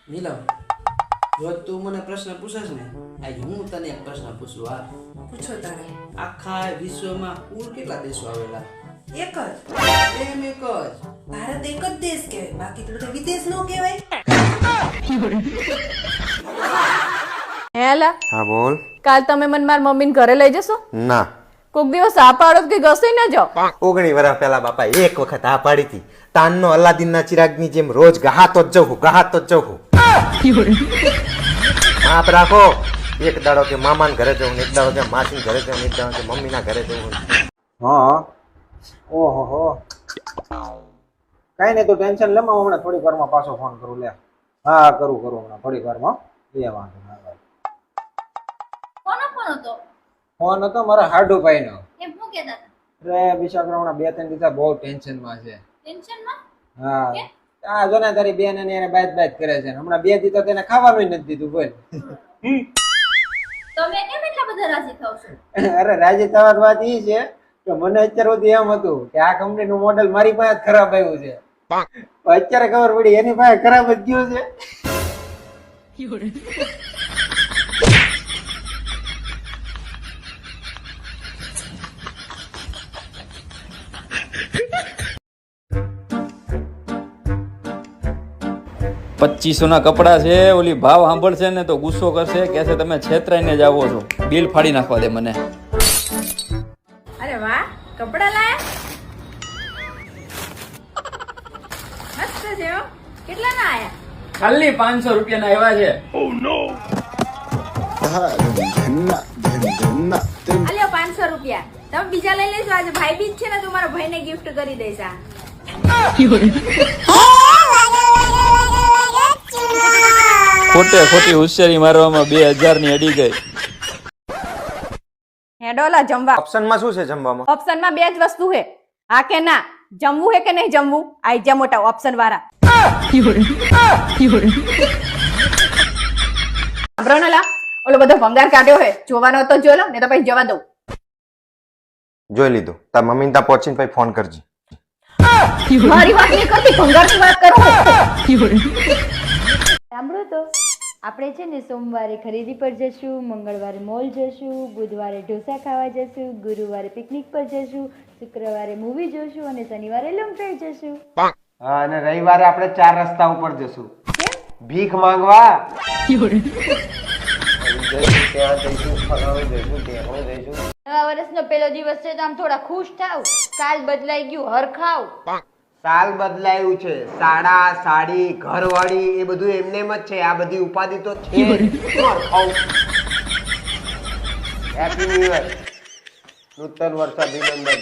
નીલમ, જો તું મને પ્રશ્ન પૂછસ ને, આજ હું તને એક પ્રશ્ન પૂછું. હા, પૂછો તારે. આખા વિશ્વમાં કુલ કેટલા દેશો આવેલા? એક જ. એમ એક જ. ભારત એક જ દેશ કહેવાય, બાકી તો બધા વિદેશ નો કહેવાય. હેલા હા બોલ. કાલ તમે મને મારા મમ્મીને ઘરે લઈ જશો? ના, કોક દિવસ આ પાડો કે ઘસી ના જાઓ. 19 વર્ષ પહેલા બાપા એક વખત આ પાડી હતી. તાનનો અલાદીનના ચિરાગની જેમ રોજ ગહાતો જ જવું. માપ રાખો. એક દાડો કે મામાના ઘરે જવું, એક દાડો કે માસીના ઘરે જવું, એક દાડો કે મમ્મીના ઘરે જવું. હા. ઓહો હો. કઈ નહીં, તું ટેન્શન લે. હું હમણાં થોડીક વારમાં પાછો ફોન કરું. લે હા, કરું હમણાં થોડીક વારમાં. એ વાંધો ના આવે. કોનો ફોન હતો? ફોન હતો મારા હાડુભાઈનો. એમ શું કહેતા હતા? અરે બિચારા હમણાં 2-3 દિવસ બહુ ટેન્શનમાં છે. ટેન્શનમાં? હા. આ જો ને તારી બેન અને એને બાત કરે છે. હમણાં 2 દિવસ તો તેને ખાવાનું નથી દીધું. બોલ. તમે કેમ એટલા બધા રાજી થાવ છો? અરે રાજી થવાની વાત એ છે કે મને અત્યાર સુધી એમ હતું કે આ કંપનીનું મોડેલ મારી પાસે જ ખરાબ આવ્યું છે. અત્યારે ખબર પડી એની પાસે ખરાબ જ ગયું છે. ₹2500 ના કપડા છે. ઓલી ભાવ સાંભળશે ને તો ગુસ્સો કરશે, કહેશે તમે છેતરાઈને જ આવો છો, બિલ ફાડી નાખવા દે મને. અરે વાહ, કપડા લાયા? મસ્ત છે હો. કેટલા ના આયા? ખાલી ₹500 ના આવ્યા છે. આલ્યો 500 રૂપિયા. તમે બીજા લઈ લેજો. આજે ભાઈ બીજ છે ને, તો મારા ભાઈને ગિફ્ટ કરી દઈશ. આ ખોટી હોશિયારી મારવામાં 2000 ની અડી ગઈ. હેડોલા જમવા. ઓપ્શનમાં શું છે જમવામાં? ઓપ્શનમાં 2 જ વસ્તુ છે, હા કે ના. જમવું હે કે નહીં જમવું? આઈ જા મોટા ઓપ્શન વાળા. સાંભળો ઓલો બધો ભંગાર કાઢ્યો હે, જોવાનો તો જો લો, ને તો પછી જવા દઉં. જોઈ લીધું. તાર મમ્મીને ત્યાં પહોંચીને પછી ફોન કરજે. મારી વાત નહીં કરતી, ભંગારની વાત કરું. સાંભળો તો, આપણે છે ને સોમવારે ખરીદી પર જશું, મંગળવારે મોલ જશું, બુધવારે ઢોસા ખાવા જશું, ગુરુવારે પિકનિક પર જશું, શુક્રવારે મૂવી જોશું અને શનિવારે લોંગ ડ્રાઈવ જશું. હા, અને રવિવારે આપણે 4 રસ્તા ઉપર જશું. ભીખ માંગવા. નવા વર્ષનો પહેલો દિવસ છે તો આમ થોડા ખુશ થાવ. કાલ બદલાઈ ગયું, હરખાવ. સાલ બદલાયું છે. સાડા, સાડી, ઘરવાળી એ બધું એમને એમ જ છે. આ બધી ઉપાધિ તો છે. Happy new year. નૂતન વર્ષ અભિનંદન.